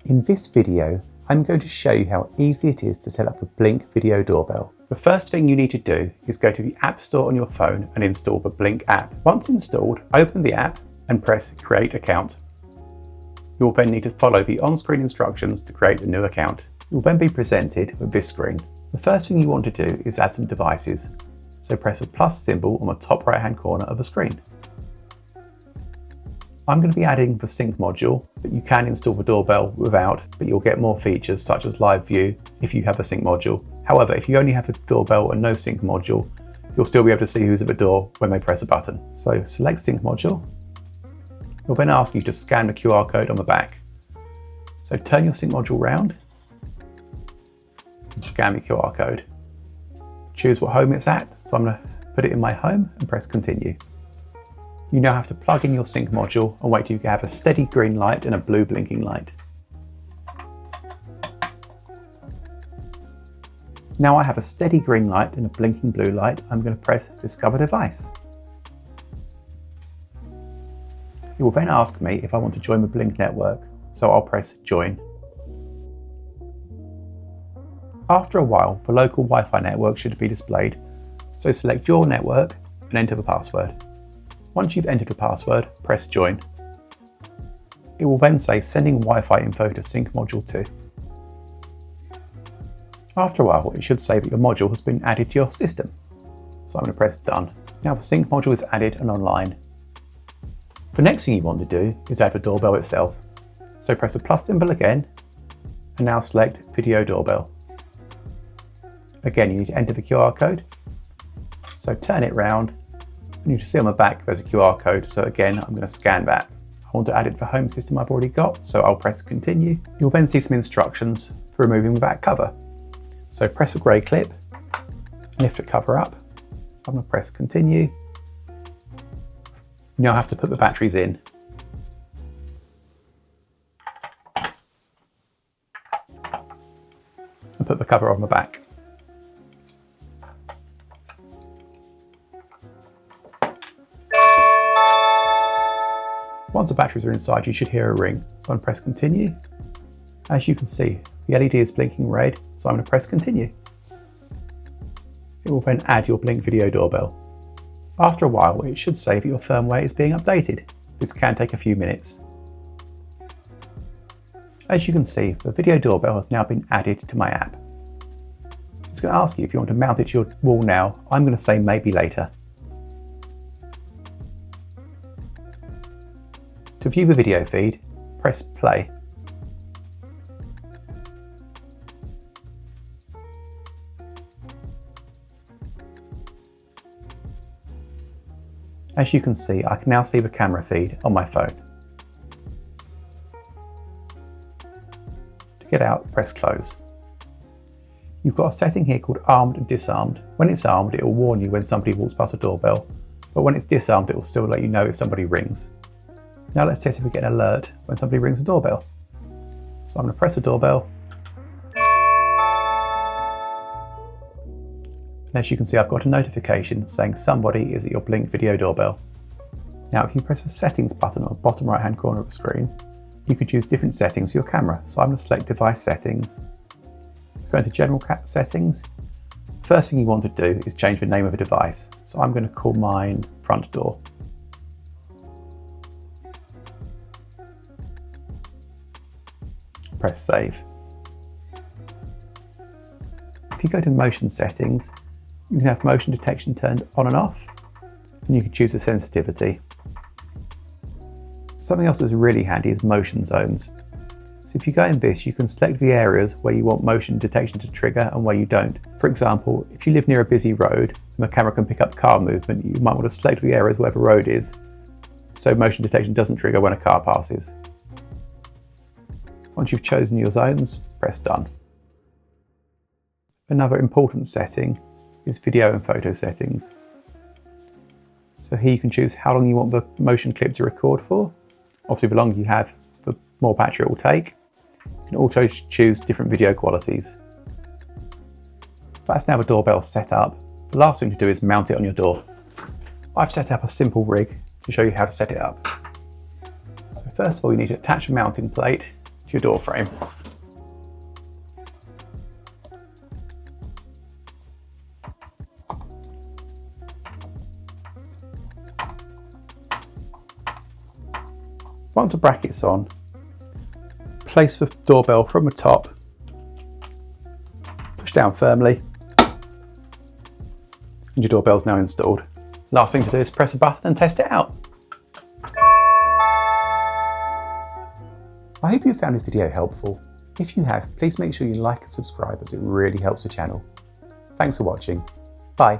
In this video, I'm going to show you how easy it is to set up the Blink Video Doorbell. The first thing you need to do is go to the App Store on your phone and install the Blink app. Once installed, open the app and press Create Account. You'll then need to follow the on-screen instructions to create a new account. You'll then be presented with this screen. The first thing you want to do is add some devices. So press the plus symbol on the top right-hand corner of the screen. I'm going to be adding the sync module, but you can install the doorbell without, but you'll get more features such as live view if you have the sync module. However, if you only have the doorbell and no sync module, you'll still be able to see who's at the door when they press a button. So select sync module. It'll then ask you to scan the QR code on the back. So turn your sync module round and scan the QR code. Choose what home it's at, so I'm going to put it in my home and press continue. You now have to plug in your sync module and wait till you have a steady green light and a blue blinking light. Now I have a steady green light and a blinking blue light, I'm going to press Discover Device. It will then ask me if I want to join the Blink network, so I'll press Join. After a while, the local Wi-Fi network should be displayed, so select your network and enter the password. Once you've entered the password, press Join. It will then say sending Wi-Fi info to sync module 2. After a while, it should say that your module has been added to your system. So I'm going to press Done. Now the sync module is added and online. The next thing you want to do is add the doorbell itself. So press the plus symbol again, and now select Video Doorbell. Again, you need to enter the QR code. So turn it round. And you can see on the back there's a QR code, so again I'm going to scan that. I want to add it to the home system I've already got, so I'll press continue. You'll then see some instructions for removing the back cover. So press the grey clip and lift the cover up. I'm going to press continue. You now have to put the batteries in. And put the cover on the back. Once the batteries are inside, you should hear a ring. So I'm going to press continue. As you can see, the LED is blinking red, so I'm going to press continue. It will then add your Blink Video Doorbell. After a while, it should say that your firmware is being updated. This can take a few minutes. As you can see, the Video Doorbell has now been added to my app. It's going to ask you if you want to mount it to your wall now. I'm going to say maybe later. To view the video feed, press play. As you can see, I can now see the camera feed on my phone. To get out, press close. You've got a setting here called armed and disarmed. When it's armed, it will warn you when somebody walks past a doorbell, but when it's disarmed, it will still let you know if somebody rings. Now let's test if we get an alert when somebody rings the doorbell. So I'm going to press the doorbell. And as you can see, I've got a notification saying somebody is at your Blink Video Doorbell. Now if you press the settings button on the bottom right hand corner of the screen, you could choose different settings for your camera. So I'm going to select device settings. Go into general settings. First thing you want to do is change the name of the device. So I'm going to call mine front door. Press save. If you go to motion settings, you can have motion detection turned on and off, and you can choose the sensitivity. Something else that's really handy is motion zones. So if you go in this, you can select the areas where you want motion detection to trigger and where you don't. For example, if you live near a busy road and the camera can pick up car movement, you might want to select the areas where the road is, so motion detection doesn't trigger when a car passes. Once you've chosen your zones, press Done. Another important setting is video and photo settings. So here you can choose how long you want the motion clip to record for. Obviously, the longer you have, the more battery it will take. You can also choose different video qualities. That's now the doorbell set up. The last thing to do is mount it on your door. I've set up a simple rig to show you how to set it up. So first of all, you need to attach a mounting plate to your door frame. Once the bracket's on, place the doorbell from the top, push down firmly, and your doorbell's now installed. Last thing to do is press a button and test it out. I hope you found this video helpful. If you have, please make sure you like and subscribe as it really helps the channel. Thanks for watching. Bye.